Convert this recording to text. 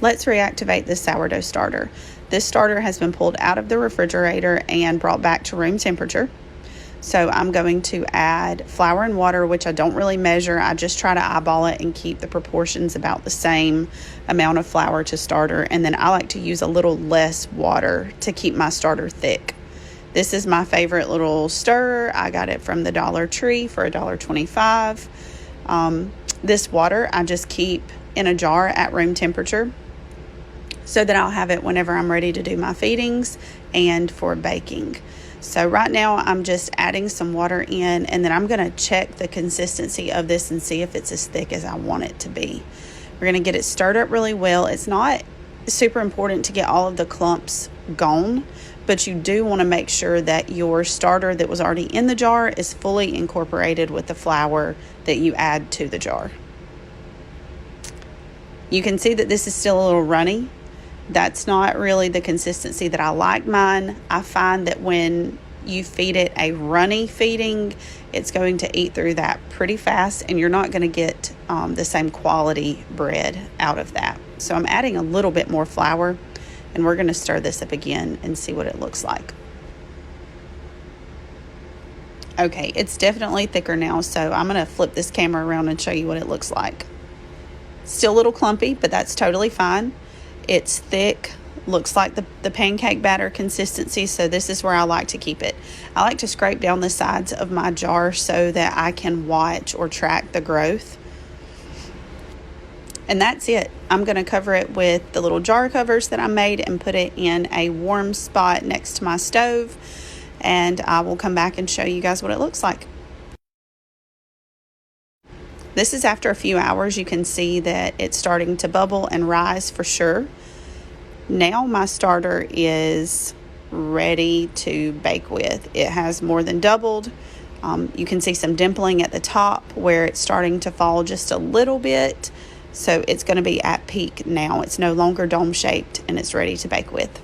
Let's reactivate the sourdough starter. This starter has been pulled out of the refrigerator and brought back to room temperature. So I'm going to add flour and water, which I don't really measure. I just try to eyeball it and keep the proportions about the same amount of flour to starter. And then I like to use a little less water to keep my starter thick. This is my favorite little stirrer. I got it from the Dollar Tree for $1.25. This water I just keep in a jar at room temperature so that I'll have it whenever I'm ready to do my feedings and for baking. So right now I'm just adding some water in, and then I'm going to check the consistency of this and see if it's as thick as I want it to be. We're going to get it stirred up really well. It's not super important to get all of the clumps gone, but you do want to make sure that your starter that was already in the jar is fully incorporated with the flour that you add to the jar. You can see that this is still a little runny. That's not really the consistency that I like mine. I find that when you feed it a runny feeding, it's going to eat through that pretty fast, and you're not going to get the same quality bread out of that. So I'm adding a little bit more flour, and we're going to stir this up again and see what it looks like. Okay, it's definitely thicker now, so I'm going to flip this camera around and show you what it looks like. Still a little clumpy, but that's totally fine. It's thick, looks like the pancake batter consistency, so this is where I like to keep it. I like to scrape down the sides of my jar so that I can watch or track the growth. And that's it. I'm going to cover it with the little jar covers that I made and put it in a warm spot next to my stove, and I will come back and show you guys what it looks like. This is after a few hours. You can see that it's starting to bubble and rise for sure. Now my starter is ready to bake with. It has more than doubled. You can see some dimpling at the top where it's starting to fall just a little bit. So it's going to be at peak now. It's no longer dome shaped, and it's ready to bake with.